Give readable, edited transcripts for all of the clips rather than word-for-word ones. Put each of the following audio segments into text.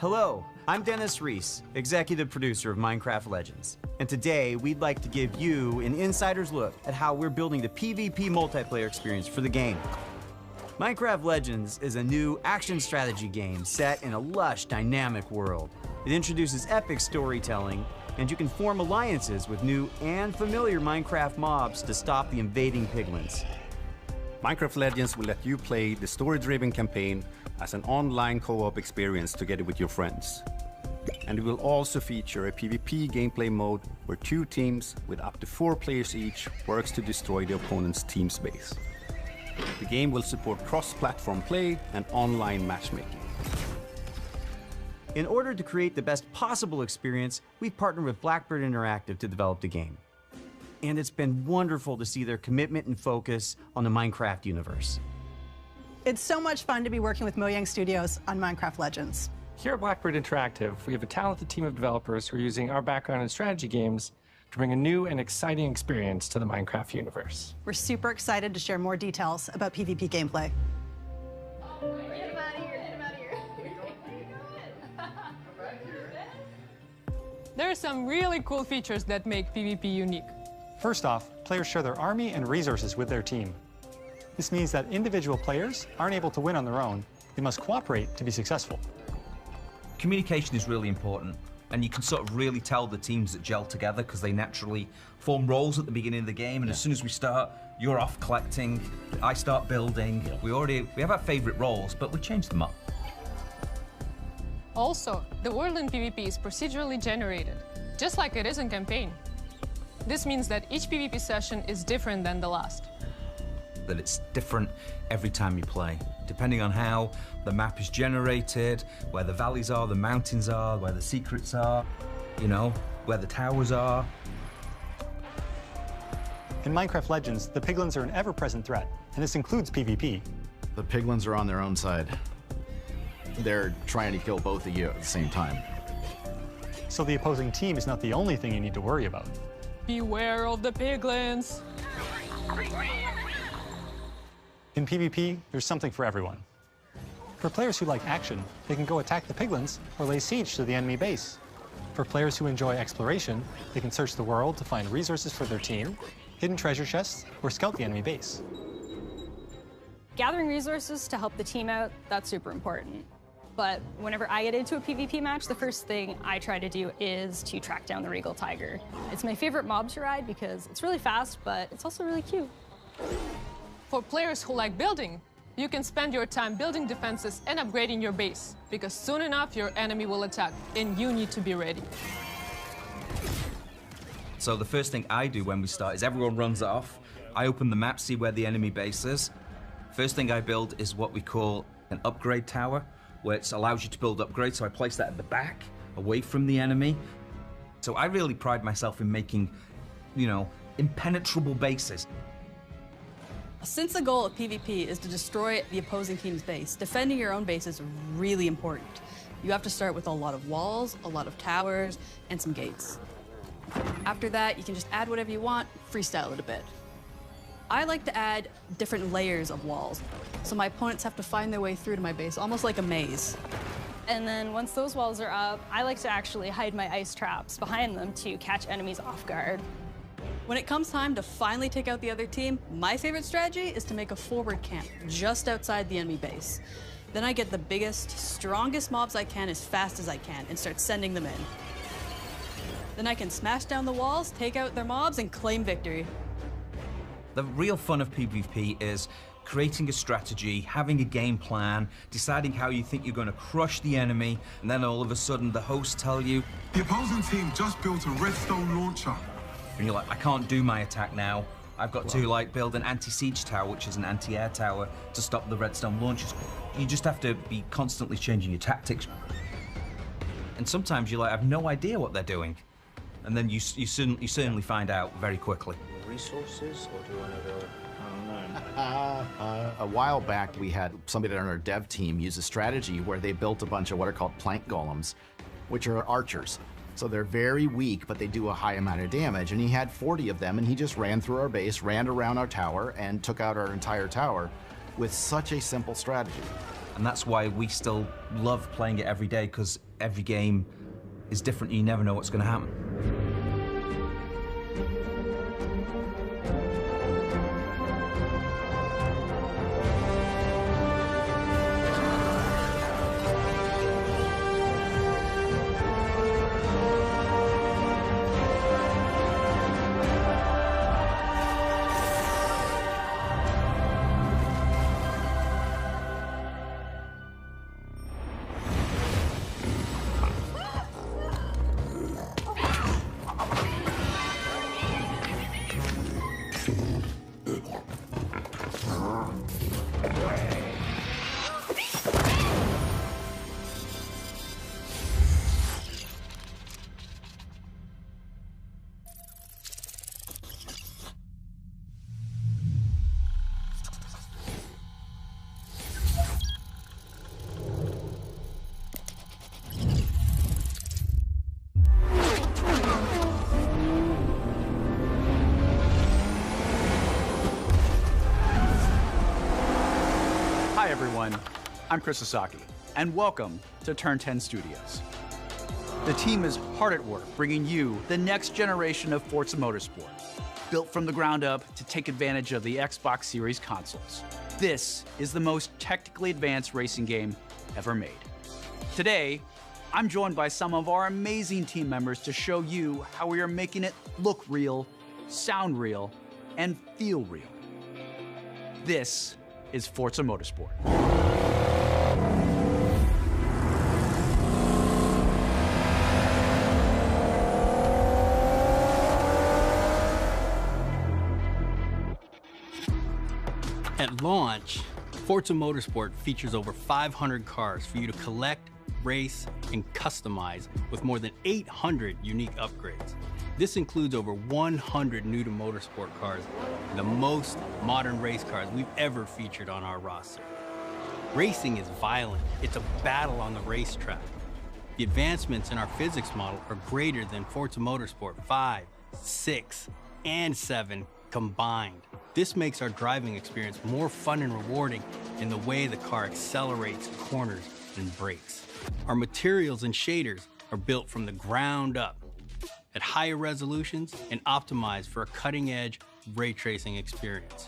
Hello, I'm Dennis Reese, executive producer of Minecraft Legends. And today, we'd like to give you an insider's look at how we're building the PvP multiplayer experience for the game. Minecraft Legends is a new action strategy game set in a lush, dynamic world. It introduces epic storytelling, and you can form alliances with new and familiar Minecraft mobs to stop the invading piglins. Minecraft Legends will let you play the story-driven campaign as an online co-op experience together with your friends. And it will also feature a PvP gameplay mode where 2 teams with up to 4 players each works to destroy the opponent's team space. The game will support cross-platform play and online matchmaking. In order to create the best possible experience, we've partnered with Blackbird Interactive to develop the game. And it's been wonderful to see their commitment and focus on the Minecraft universe. It's so much fun to be working with Mojang Studios on Minecraft Legends. Here at Blackbird Interactive, we have a talented team of developers who are using our background in strategy games to bring a new and exciting experience to the Minecraft universe. We're super excited to share more details about PvP gameplay. Get him out of here, get him out of here. There are some really cool features that make PvP unique. First off, players share their army and resources with their team. This means that individual players aren't able to win on their own. They must cooperate to be successful. Communication is really important, and you can sort of really tell the teams that gel together because they naturally form roles at the beginning of the game, and as soon as we start, you're off collecting, I start building. We have our favorite roles, but we change them up. Also, the world in PvP is procedurally generated, just like it is in campaign. This means that each PvP session is different than the last. That it's different every time you play, depending on how the map is generated, where the valleys are, the mountains are, where the secrets are, you know, where the towers are. In Minecraft Legends, the piglins are an ever-present threat, and this includes PvP. The piglins are on their own side. They're trying to kill both of you at the same time. So the opposing team is not the only thing you need to worry about. Beware of the piglins! In PvP, there's something for everyone. For players who like action, they can go attack the piglins or lay siege to the enemy base. For players who enjoy exploration, they can search the world to find resources for their team, hidden treasure chests, or scout the enemy base. Gathering resources to help the team out, that's super important. But whenever I get into a PvP match, the first thing I try to do is to track down the Regal Tiger. It's my favorite mob to ride because it's really fast, but it's also really cute. For players who like building, you can spend your time building defenses and upgrading your base, because soon enough your enemy will attack, and you need to be ready. So the first thing I do when we start is everyone runs off. I open the map, see where the enemy base is. First thing I build is what we call an upgrade tower, where it allows you to build upgrades. So I place that at the back, away from the enemy. So I really pride myself in making, you know, impenetrable bases. Since the goal of PvP is to destroy the opposing team's base, defending your own base is really important. You have to start with a lot of walls, a lot of towers, and some gates. After that, you can just add whatever you want, freestyle it a bit. I like to add different layers of walls, so my opponents have to find their way through to my base, almost like a maze. And then once those walls are up, I like to actually hide my ice traps behind them to catch enemies off guard. When it comes time to finally take out the other team, my favorite strategy is to make a forward camp just outside the enemy base. Then I get the biggest, strongest mobs I can as fast as I can and start sending them in. Then I can smash down the walls, take out their mobs, and claim victory. The real fun of PvP is creating a strategy, having a game plan, deciding how you think you're going to crush the enemy, and then all of a sudden the hosts tell you, the opposing team just built a redstone launcher. And you're like, I can't do my attack now. I've got to like build an anti-siege tower, which is an anti-air tower, to stop the redstone launchers. You just have to be constantly changing your tactics. And sometimes you're like, I have no idea what they're doing. And then you certainly find out very quickly. Resources, or do you want to go? I don't know. A while back, we had somebody on our dev team use a strategy where they built a bunch of what are called plank golems, which are archers. So they're very weak, but they do a high amount of damage. And he had 40 of them, and he just ran through our base, ran around our tower, and took out our entire tower with such a simple strategy. And that's why we still love playing it every day, because Every game is different, and you never know what's going to happen. Hi everyone, I'm Chris Sasaki, and welcome to Turn 10 Studios. The team is hard at work bringing you the next generation of Forza Motorsport, built from the ground up to take advantage of the Xbox Series consoles. This is the most technically advanced racing game ever made. Today, I'm joined by some of our amazing team members to show you how we are making it look real, sound real, and feel real. This is Forza Motorsport. At launch, Forza Motorsport features over 500 cars for you to collect, race, and customize with more than 800 unique upgrades. This includes over 100 new to motorsport cars, and the most modern race cars we've ever featured on our roster. Racing is violent. It's a battle on the racetrack. The advancements in our physics model are greater than Forza Motorsport 5, 6, and 7 combined. This makes our driving experience more fun and rewarding in the way the car accelerates, corners, and brakes. Our materials and shaders are built from the ground up at higher resolutions and optimized for a cutting-edge ray tracing experience.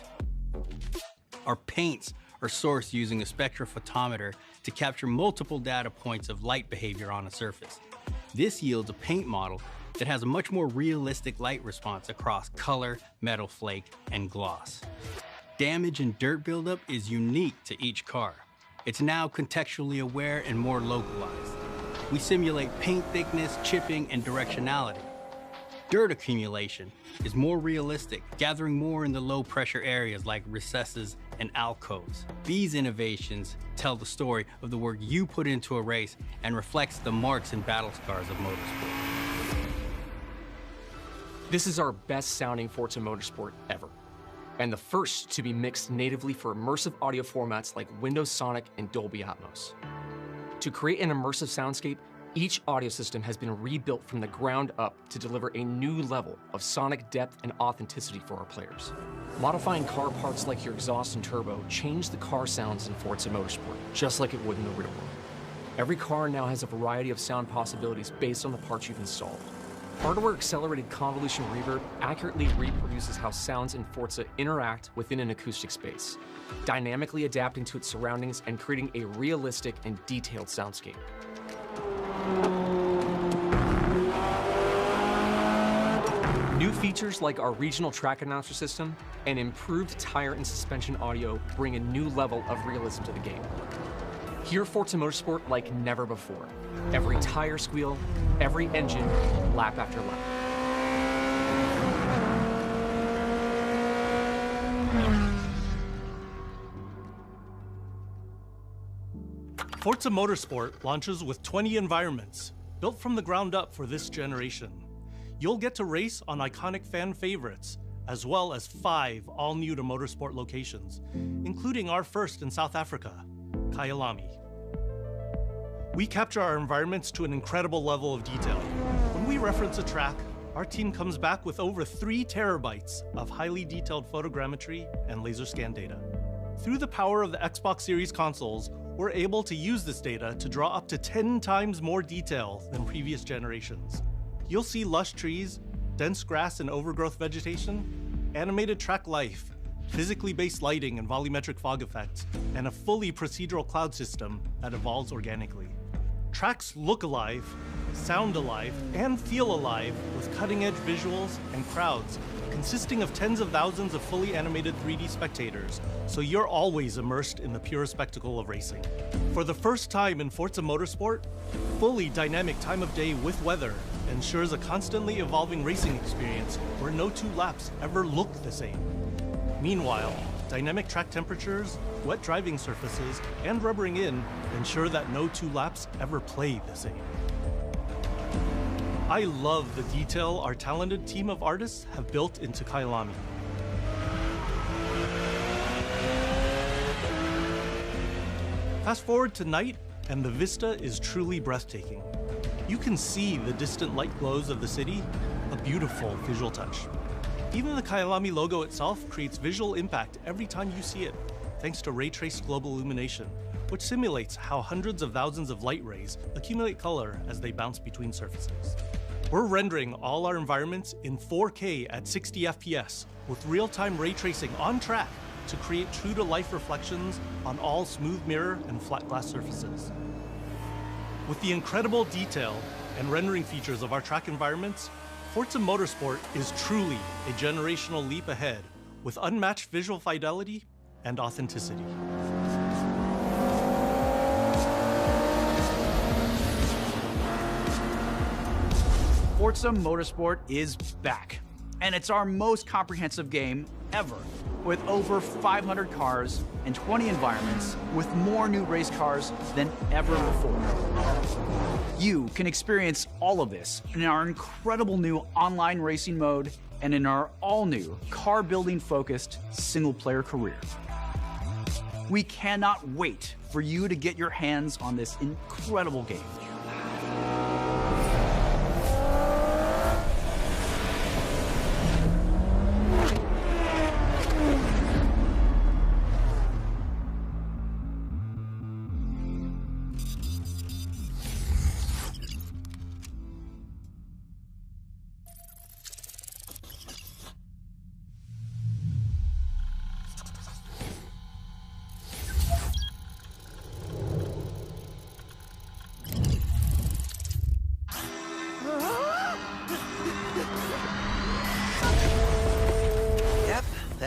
Our paints are sourced using a spectrophotometer to capture multiple data points of light behavior on a surface. This yields a paint model that has a much more realistic light response across color, metal flake, and gloss. Damage and dirt buildup is unique to each car. It's now contextually aware and more localized. We simulate paint thickness, chipping, and directionality. Dirt accumulation is more realistic, gathering more in the low-pressure areas like recesses and alcoves. These innovations tell the story of the work you put into a race and reflects the marks and battle scars of motorsport. This is our best-sounding Forza Motorsport ever, and the first to be mixed natively for immersive audio formats like Windows Sonic and Dolby Atmos. To create an immersive soundscape, each audio system has been rebuilt from the ground up to deliver a new level of sonic depth and authenticity for our players. Modifying car parts like your exhaust and turbo change the car sounds in Forza Motorsport, just like it would in the real world. Every car now has a variety of sound possibilities based on the parts you've installed. Hardware-accelerated convolution reverb accurately reproduces how sounds in Forza interact within an acoustic space, dynamically adapting to its surroundings and creating a realistic and detailed soundscape. New features like our regional track announcer system and improved tire and suspension audio bring a new level of realism to the game. Hear Forza Motorsport like never before. Every tire squeal, every engine, lap after lap. Forza Motorsport launches with 20 environments, built from the ground up for this generation. You'll get to race on iconic fan favorites, as well as 5 all-new to motorsport locations, including our first in South Africa, Kyalami. We capture our environments to an incredible level of detail. When we reference a track, our team comes back with over 3 terabytes of highly detailed photogrammetry and laser scan data. Through the power of the Xbox Series consoles, we're able to use this data to draw up to 10 times more detail than previous generations. You'll see lush trees, dense grass and overgrowth vegetation, animated track life, physically based lighting and volumetric fog effects, and a fully procedural cloud system that evolves organically. Tracks look alive, sound alive, and feel alive with cutting-edge visuals and crowds consisting of tens of thousands of fully animated 3D spectators, so you're always immersed in the pure spectacle of racing. For the first time in Forza Motorsport, fully dynamic time of day with weather ensures a constantly evolving racing experience where no two laps ever look the same. Meanwhile, dynamic track temperatures, wet driving surfaces, and rubbering in ensure that no two laps ever play the same. I love the detail our talented team of artists have built into Kailami. Fast forward to night, and the vista is truly breathtaking. You can see the distant light glows of the city, a beautiful visual touch. Even the Kailami logo itself creates visual impact every time you see it, thanks to ray-traced global illumination, which simulates how hundreds of thousands of light rays accumulate color as they bounce between surfaces. We're rendering all our environments in 4K at 60 FPS with real-time ray tracing on track to create true-to-life reflections on all smooth mirror and flat glass surfaces. With the incredible detail and rendering features of our track environments, Forza Motorsport is truly a generational leap ahead with unmatched visual fidelity and authenticity. Forza Motorsport is back, and it's our most comprehensive game ever, with over 500 cars and 20 environments, with more new race cars than ever before. You can experience all of this in our incredible new online racing mode and in our all-new car-building focused single-player career. We cannot wait for you to get your hands on this incredible game.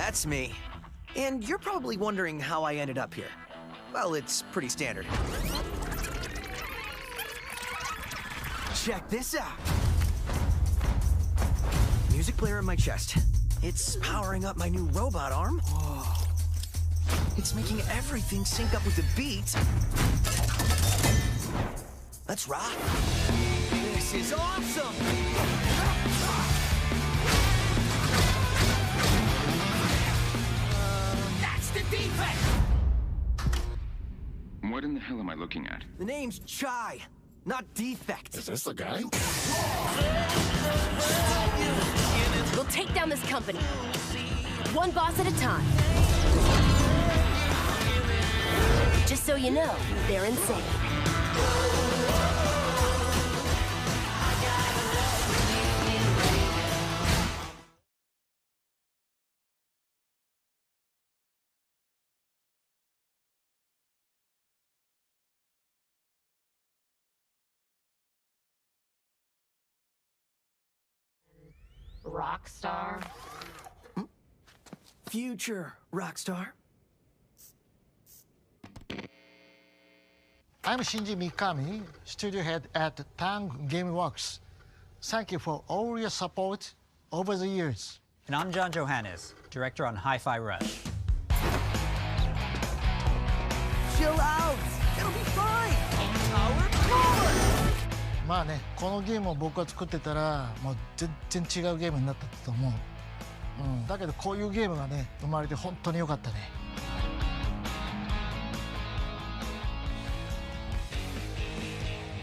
That's me. And you're probably wondering how I ended up here. Well, it's pretty standard. Check this out. Music player in my chest. It's powering up my new robot arm. Whoa. It's making everything sync up with the beat. Let's rock. This is awesome! What in the hell am I looking at? The name's Chai, not Defect. Is this the guy? We'll take down this company, one boss at a time. Just so you know, they're insane. Rockstar? Future Rockstar. I'm Shinji Mikami, studio head at Tang Gameworks. Thank you for all your support over the years. And I'm John Johannes, director on Hi-Fi Rush. Chill out! It'll be fine! Our core! まあね、このゲームを僕が作ってたら、もう全然違うゲームになったと思う。だけどこういうゲームがね、生まれて本当に良かったね。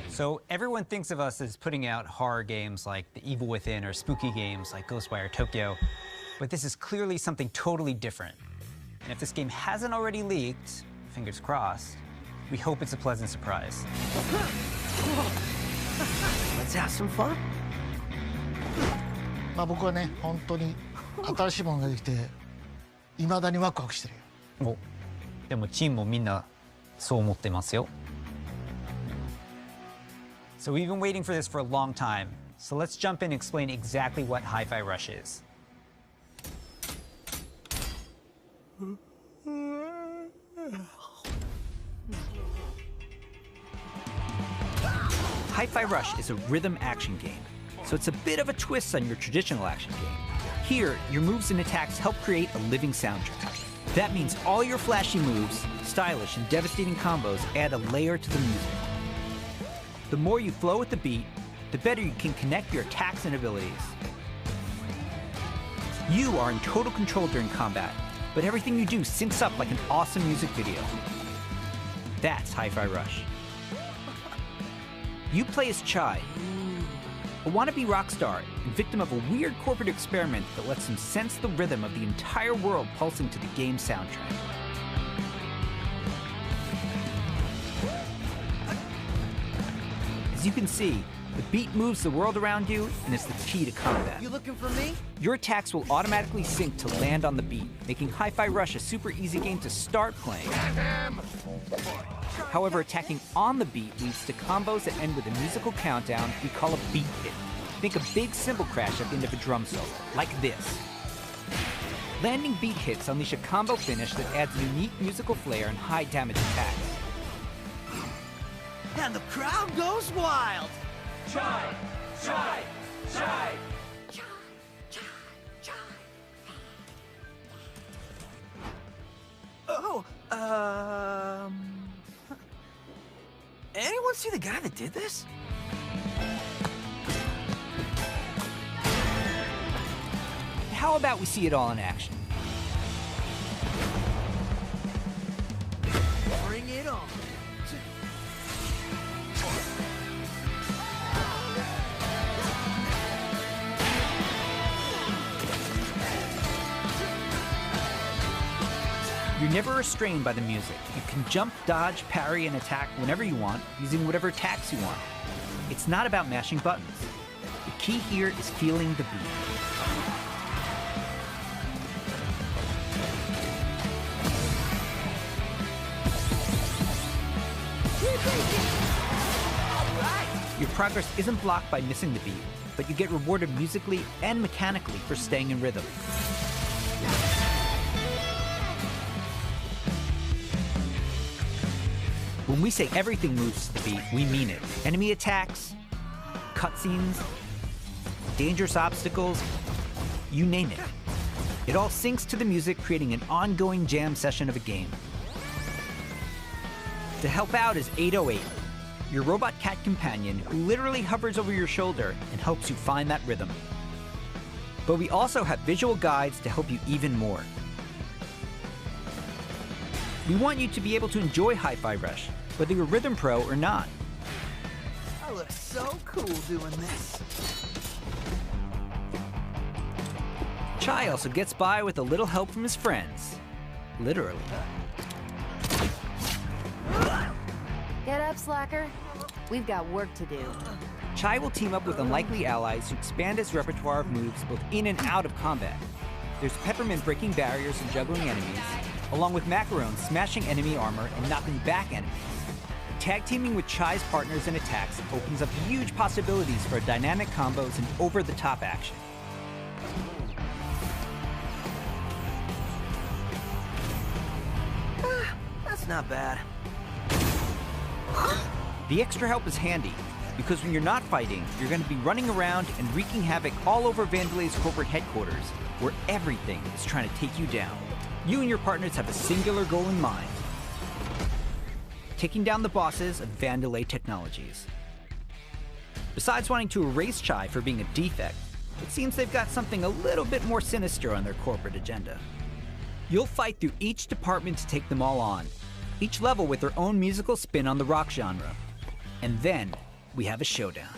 So everyone thinks of us as putting out horror games like The Evil Within or spooky games like Ghostwire Tokyo, but this is clearly something totally different. And if this game hasn't already leaked, fingers crossed, we hope it's a pleasant surprise. Let's have some fun. まあ僕はね、本当に新しいものができて、未だにワクワクしてるよ。お、でもチームもみんなそう思ってますよ。So we've been waiting for this for a long time. So let's jump in and explain exactly what Hi-Fi Rush is. Hi-Fi Rush is a rhythm action game, so it's a bit of a twist on your traditional action game. Here, your moves and attacks help create a living soundtrack. That means all your flashy moves, stylish and devastating combos add a layer to the music. The more you flow with the beat, the better you can connect your attacks and abilities. You are in total control during combat, but everything you do syncs up like an awesome music video. That's Hi-Fi Rush. You play as Chai, a wannabe rock star and victim of a weird corporate experiment that lets him sense the rhythm of the entire world pulsing to the game's soundtrack. As you can see, the beat moves the world around you and is the key to combat. You looking for me? Your attacks will automatically sync to land on the beat, making Hi-Fi Rush a super easy game to start playing. However, attacking on the beat leads to combos that end with a musical countdown we call a beat hit. Think a big cymbal crash at the end of a drum solo, like this. Landing beat hits unleash a combo finish that adds a unique musical flair and high damage attacks. And the crowd goes wild. Chai! Chai! Chai! Oh, anyone see the guy that did this? How about we see it all in action? Bring it on. You're never restrained by the music. You can jump, dodge, parry, and attack whenever you want, using whatever attacks you want. It's not about mashing buttons. The key here is feeling the beat. Your progress isn't blocked by missing the beat, but you get rewarded musically and mechanically for staying in rhythm. When we say everything moves to the beat, we mean it. Enemy attacks, cutscenes, dangerous obstacles, you name it. It all syncs to the music, creating an ongoing jam session of a game. To help out is 808, your robot cat companion who literally hovers over your shoulder and helps you find that rhythm. But we also have visual guides to help you even more. We want you to be able to enjoy Hi-Fi Rush, whether you're a rhythm pro or not. I look so cool doing this. Chai also gets by with a little help from his friends. Literally. Get up, slacker. We've got work to do. Chai will team up with unlikely allies to expand his repertoire of moves both in and out of combat. There's Peppermint breaking barriers and juggling enemies, along with Macaron smashing enemy armor and knocking back enemies. Tag teaming with Chai's partners and attacks opens up huge possibilities for dynamic combos and over-the-top action. That's not bad. The extra help is handy, because when you're not fighting, you're going to be running around and wreaking havoc all over Vandelay's corporate headquarters, where everything is trying to take you down. You and your partners have a singular goal in mind: taking down the bosses of Vandelay Technologies. Besides wanting to erase Chai for being a defect, it seems they've got something a little bit more sinister on their corporate agenda. You'll fight through each department to take them all on, each level with their own musical spin on the rock genre. And then we have a showdown.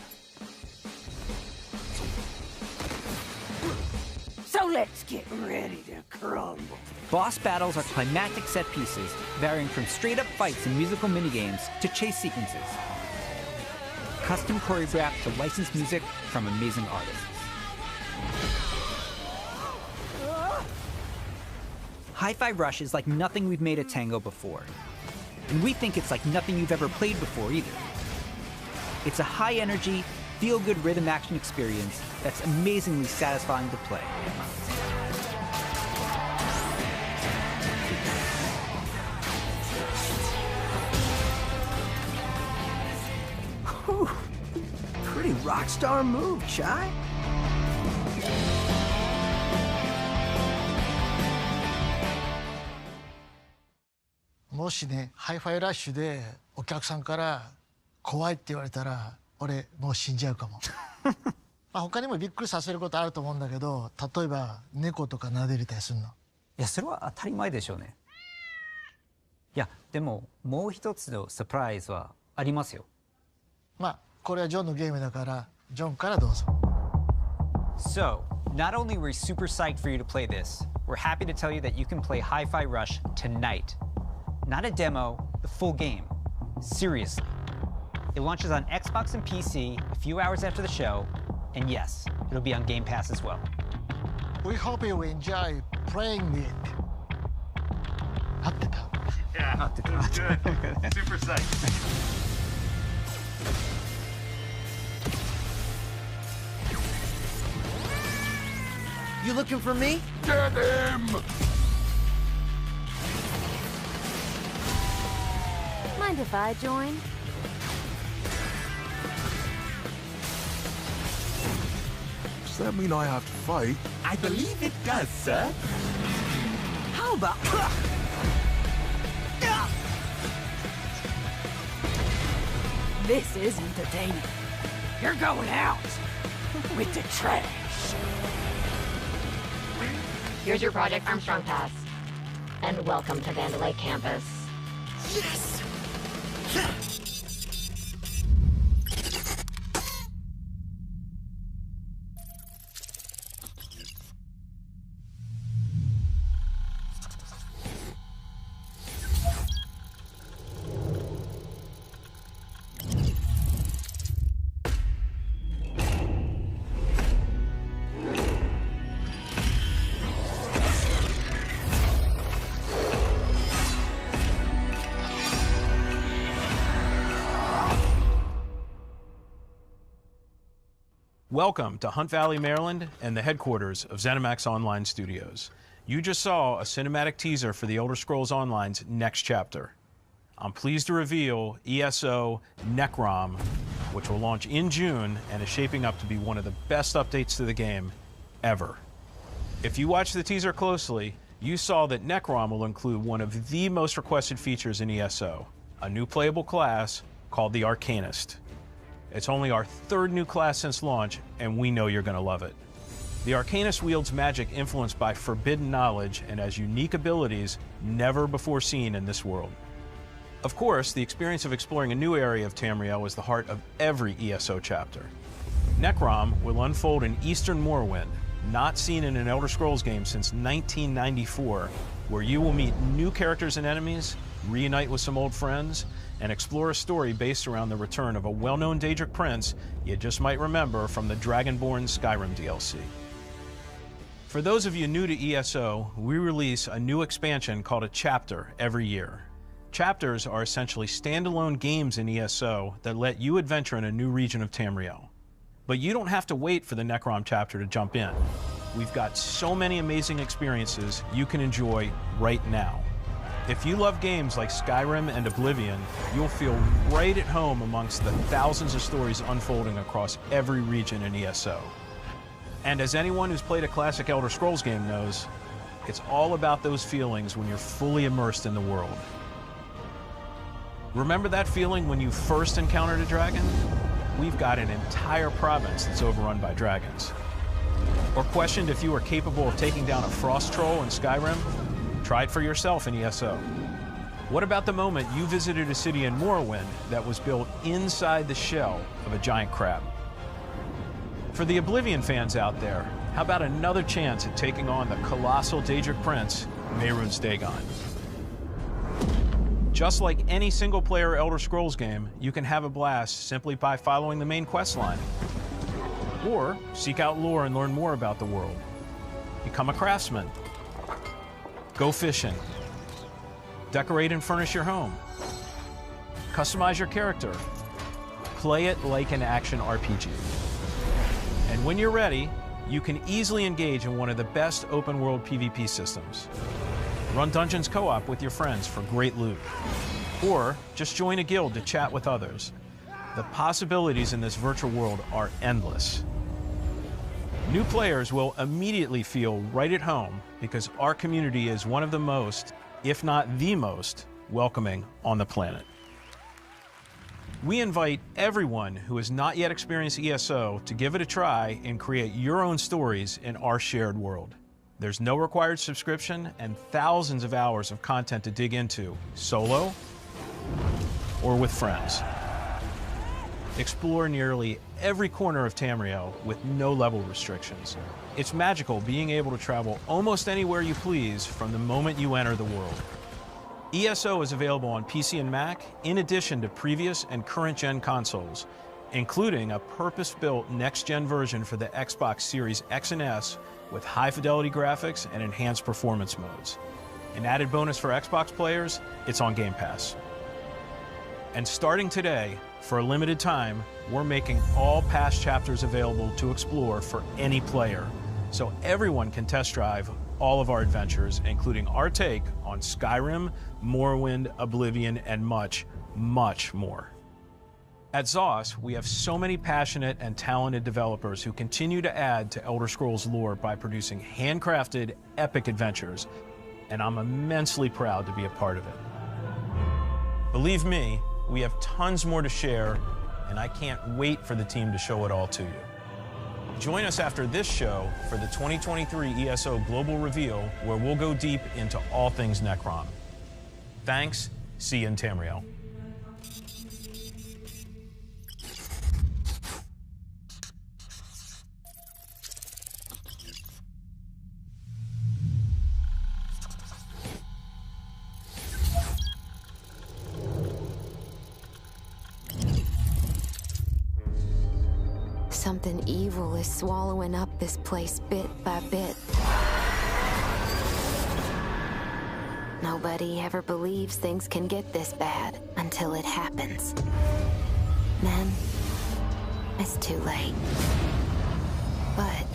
So let's get ready to crumble. Boss battles are climactic set pieces, varying from straight-up fights and musical minigames to chase sequences. Custom choreographed to licensed music from amazing artists. Hi-Fi Rush is like nothing we've made at Tango before. And we think it's like nothing you've ever played before either. It's a high-energy, feel-good rhythm action experience that's amazingly satisfying to play. Whew. Pretty rock star move, Chai. もしね、ハイファイラッシュでお客さんから怖いって言われたら、俺もう死んじゃうかも。まあ他にもびっくりさせることあると思うんだけど、例えば猫とか撫でれたりするの。いや、それは当たり前でしょうね。いや、でももう一つのサプライズはありますよ。まあこれはジョンのゲームだから、ジョンからどうぞ。So, not only were we super psyched for you to play this, we're happy to tell you that you can play Hi-Fi Rush tonight. Not a demo, the full game. Seriously. It launches on Xbox and PC a few hours after the show, and yes, it'll be on Game Pass as well. We hope you enjoy playing it. 合ってた? Yeah, 合ってた. good. Super psyched. You looking for me? Get him! Mind if I join? Does that mean I have to fight? I believe it does, sir. How about... This is entertaining. You're going out with the trash. Here's your Project Armstrong pass. And welcome to Vandalay Campus. Yes! Welcome to Hunt Valley, Maryland, and the headquarters of ZeniMax Online Studios. You just saw a cinematic teaser for The Elder Scrolls Online's next chapter. I'm pleased to reveal ESO Necrom, which will launch in June and is shaping up to be one of the best updates to the game ever. If you watched the teaser closely, you saw that Necrom will include one of the most requested features in ESO, a new playable class called the Arcanist. It's only our third new class since launch, and we know you're going to love it. The Arcanist wields magic influenced by forbidden knowledge and has unique abilities never before seen in this world. Of course, the experience of exploring a new area of Tamriel is the heart of every ESO chapter. Necrom will unfold in Eastern Morrowind, not seen in an Elder Scrolls game since 1994, where you will meet new characters and enemies, reunite with some old friends, and explore a story based around the return of a well-known Daedric prince you just might remember from the Dragonborn Skyrim DLC. For those of you new to ESO, we release a new expansion called a chapter every year. Chapters are essentially standalone games in ESO that let you adventure in a new region of Tamriel. But you don't have to wait for the Necrom chapter to jump in. We've got so many amazing experiences you can enjoy right now. If you love games like Skyrim and Oblivion, you'll feel right at home amongst the thousands of stories unfolding across every region in ESO. And as anyone who's played a classic Elder Scrolls game knows, it's all about those feelings when you're fully immersed in the world. Remember that feeling when you first encountered a dragon? We've got an entire province that's overrun by dragons. Or questioned if you were capable of taking down a frost troll in Skyrim? Try it for yourself in ESO. What about the moment you visited a city in Morrowind that was built inside the shell of a giant crab? For the Oblivion fans out there, how about another chance at taking on the colossal Daedric Prince, Mehrunes Dagon? Just like any single-player Elder Scrolls game, you can have a blast simply by following the main quest line. Or seek out lore and learn more about the world. Become a craftsman. Go fishing. Decorate and furnish your home. Customize your character. Play it like an action RPG. And when you're ready, you can easily engage in one of the best open-world PvP systems. Run dungeons co-op with your friends for great loot. Or just join a guild to chat with others. The possibilities in this virtual world are endless. New players will immediately feel right at home because our community is one of the most, if not the most, welcoming on the planet. We invite everyone who has not yet experienced ESO to give it a try and create your own stories in our shared world. There's no required subscription and thousands of hours of content to dig into, solo or with friends. Explore nearly every corner of Tamriel with no level restrictions. It's magical being able to travel almost anywhere you please from the moment you enter the world. ESO is available on PC and Mac, in addition to previous and current-gen consoles, including a purpose-built next-gen version for the Xbox Series X and S with high-fidelity graphics and enhanced performance modes. An added bonus for Xbox players, it's on Game Pass. And starting today, for a limited time, we're making all past chapters available to explore for any player, so everyone can test drive all of our adventures, including our take on Skyrim, Morrowind, Oblivion, and much, much more. At ZOS, we have so many passionate and talented developers who continue to add to Elder Scrolls lore by producing handcrafted, epic adventures, and I'm immensely proud to be a part of it. Believe me, we have tons more to share, and I can't wait for the team to show it all to you. Join us after this show for the 2023 ESO Global Reveal, where we'll go deep into all things Necrom. Thanks. See you in Tamriel. Something evil is swallowing up this place bit by bit. Nobody ever believes things can get this bad until it happens. Then, it's too late. But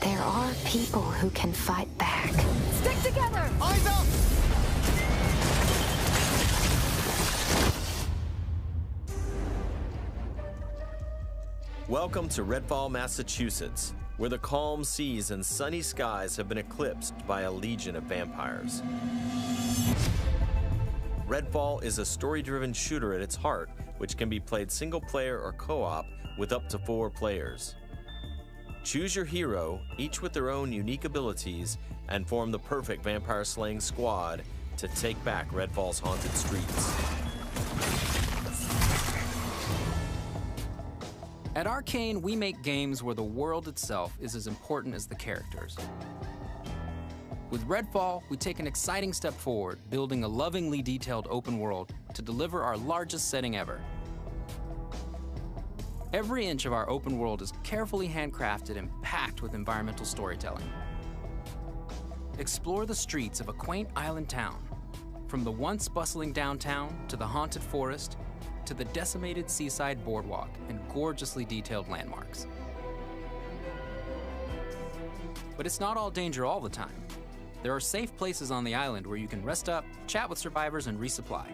there are people who can fight back. Stick together! Eyes up! Welcome to Redfall, Massachusetts, where the calm seas and sunny skies have been eclipsed by a legion of vampires. Redfall is a story-driven shooter at its heart, which can be played single-player or co-op with up to 4 players. Choose your hero, each with their own unique abilities, and form the perfect vampire-slaying squad to take back Redfall's haunted streets. At Arcane, we make games where the world itself is as important as the characters. With Redfall, we take an exciting step forward, building a lovingly detailed open world to deliver our largest setting ever. Every inch of our open world is carefully handcrafted and packed with environmental storytelling. Explore the streets of a quaint island town, from the once bustling downtown to the haunted forest, to the decimated seaside boardwalk and gorgeously detailed landmarks. But it's not all danger all the time. There are safe places on the island where you can rest up, chat with survivors, and resupply.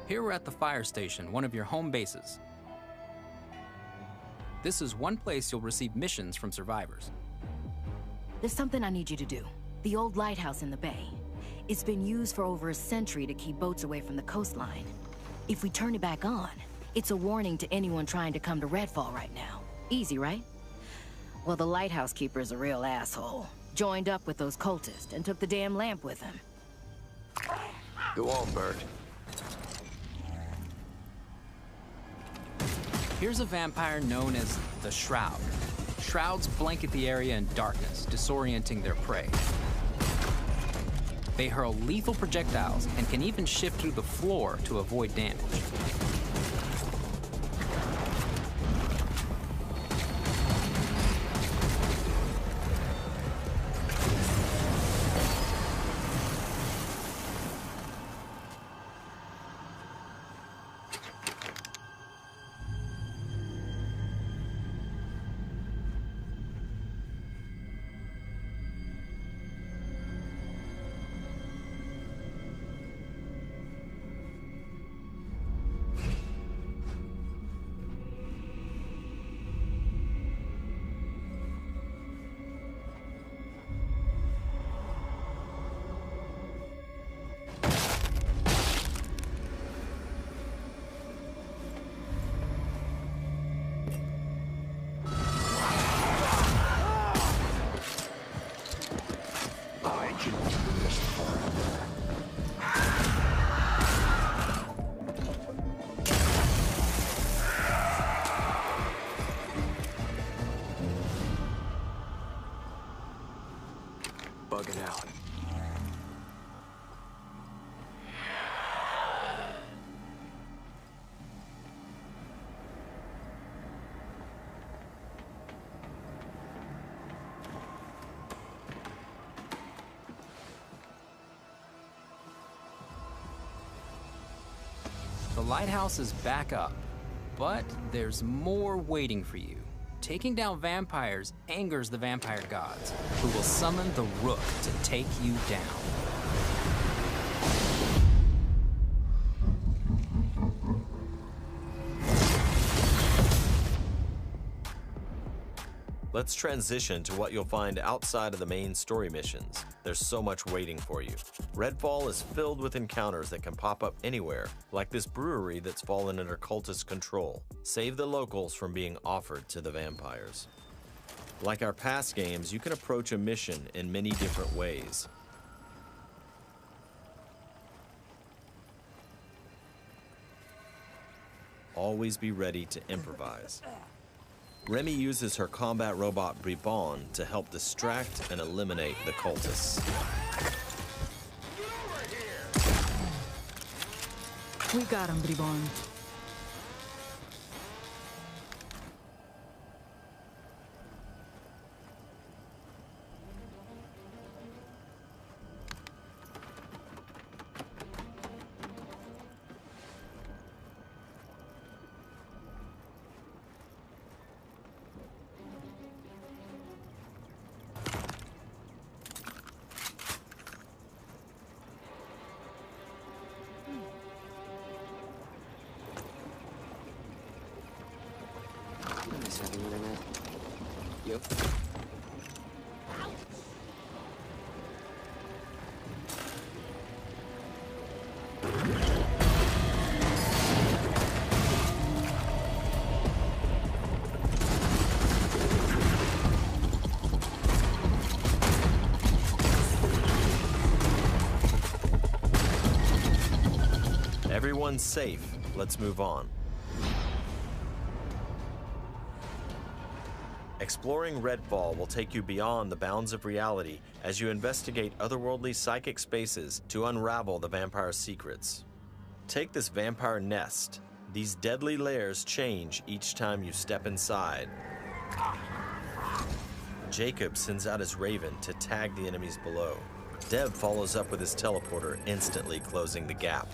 Here we're at the fire station, one of your home bases. This is one place you'll receive missions from survivors. There's something I need you to do. The old lighthouse in the bay. It's been used for over a century to keep boats away from the coastline. If we turn it back on, it's a warning to anyone trying to come to Redfall right now. Easy, right? Well, the lighthouse keeper is a real asshole. Joined up with those cultists and took the damn lamp with him. Go on, Bert. Here's a vampire known as the Shroud. Shrouds blanket the area in darkness, disorienting their prey. They hurl lethal projectiles and can even shift through the floor to avoid damage. Bugging out. The lighthouse is back up, but there's more waiting for you. Taking down vampires angers the vampire gods, who will summon the Rook to take you down. Let's transition to what you'll find outside of the main story missions. There's so much waiting for you. Redfall is filled with encounters that can pop up anywhere, like this brewery that's fallen under cultist control. Save the locals from being offered to the vampires. Like our past games, you can approach a mission in many different ways. Always be ready to improvise. Remy uses her combat robot Bribon to help distract and eliminate the cultists. We got him, Bribon. Everyone's safe. Let's move on. Exploring Redfall will take you beyond the bounds of reality as you investigate otherworldly psychic spaces to unravel the vampire's secrets. Take this vampire nest. These deadly layers change each time you step inside. Jacob sends out his raven to tag the enemies below. Dev follows up with his teleporter, instantly closing the gap.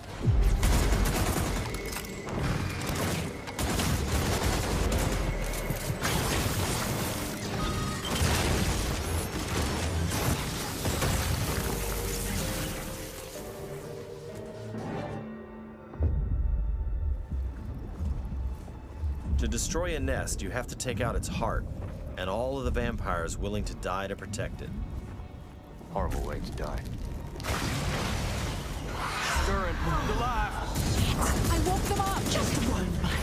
To destroy a nest, you have to take out its heart, and all of the vampires willing to die to protect it. Horrible way to die. Stirring the life. I woke them up. Just one bite.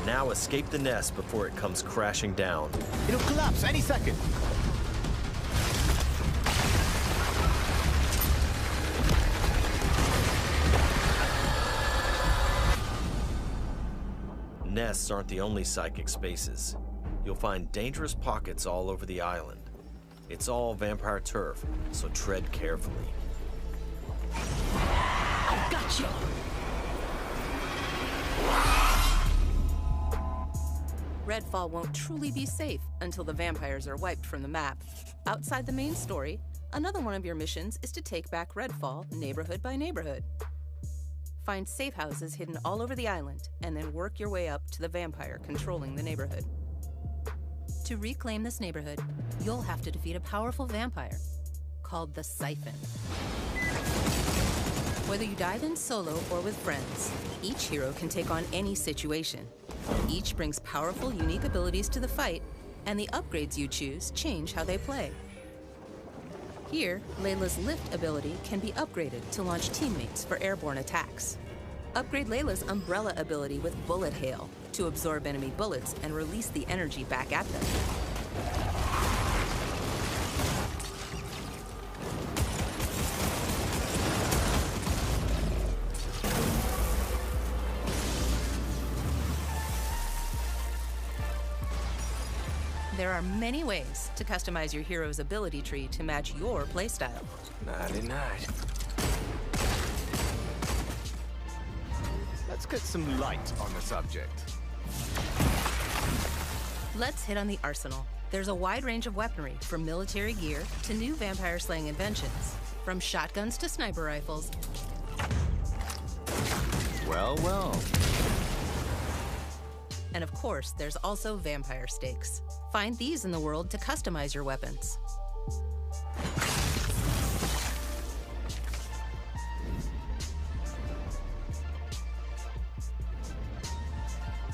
Now a Escape the nest before it comes crashing down. It'll collapse any second. Nests aren't the only psychic spaces. You'll find dangerous pockets all over the island. It's all vampire turf, so tread carefully. I got you! Redfall won't truly be safe until the vampires are wiped from the map. Outside the main story, another one of your missions is to take back Redfall neighborhood by neighborhood. Find safe houses hidden all over the island, and then work your way up to the vampire controlling the neighborhood. To reclaim this neighborhood, you'll have to defeat a powerful vampire called the Siphon. Whether you dive in solo or with friends, each hero can take on any situation. Each brings powerful, unique abilities to the fight, and the upgrades you choose change how they play. Here, Layla's lift ability can be upgraded to launch teammates for airborne attacks. Upgrade Layla's umbrella ability with bullet hail to absorb enemy bullets and release the energy back at them. There are many ways to customize your hero's ability tree to match your playstyle. Nighty-night. Let's get some light on the subject. Let's hit on the arsenal. There's a wide range of weaponry, from military gear to new vampire-slaying inventions. From shotguns to sniper rifles. Well, well. And of course, there's also vampire stakes. Find these in the world to customize your weapons.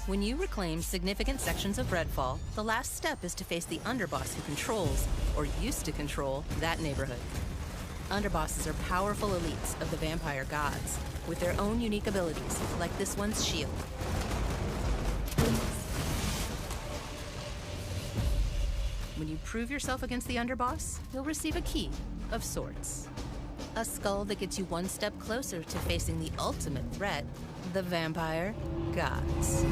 When you reclaim significant sections of Redfall, the last step is to face the underboss who controls, or used to control, that neighborhood. Underbosses are powerful elites of the vampire gods, with their own unique abilities, like this one's shield. When you prove yourself against the underboss, you'll receive a key of sorts. A skull that gets you one step closer to facing the ultimate threat, the vampire gods.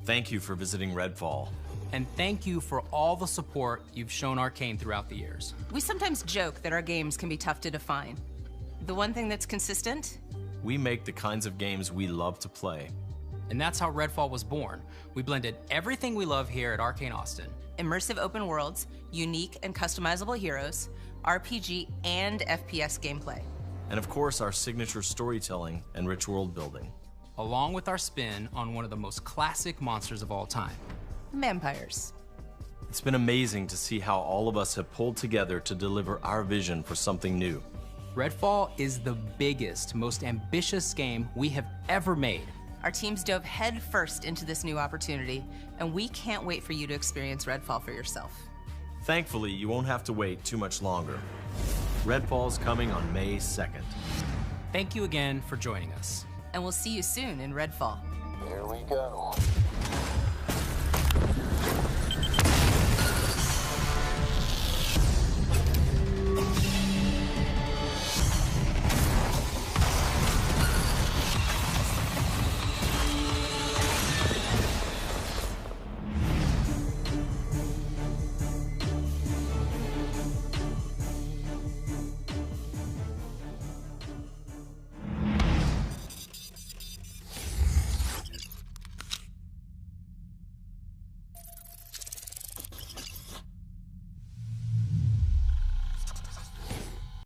Thank you for visiting Redfall. And thank you for all the support you've shown Arcane throughout the years. We sometimes joke that our games can be tough to define. The one thing that's consistent? We make the kinds of games we love to play. And that's how Redfall was born. We blended everything we love here at Arcane Austin. Immersive open worlds, unique and customizable heroes, RPG and FPS gameplay. And of course, our signature storytelling and rich world building. Along with our spin on one of the most classic monsters of all time. Vampires. It's been amazing to see how all of us have pulled together to deliver our vision for something new. Redfall is the biggest, most ambitious game we have ever made. Our teams dove head first into this new opportunity, and we can't wait for you to experience Redfall for yourself. Thankfully, you won't have to wait too much longer. Redfall's coming on May 2nd. Thank you again for joining us. And we'll see you soon in Redfall. Here we go.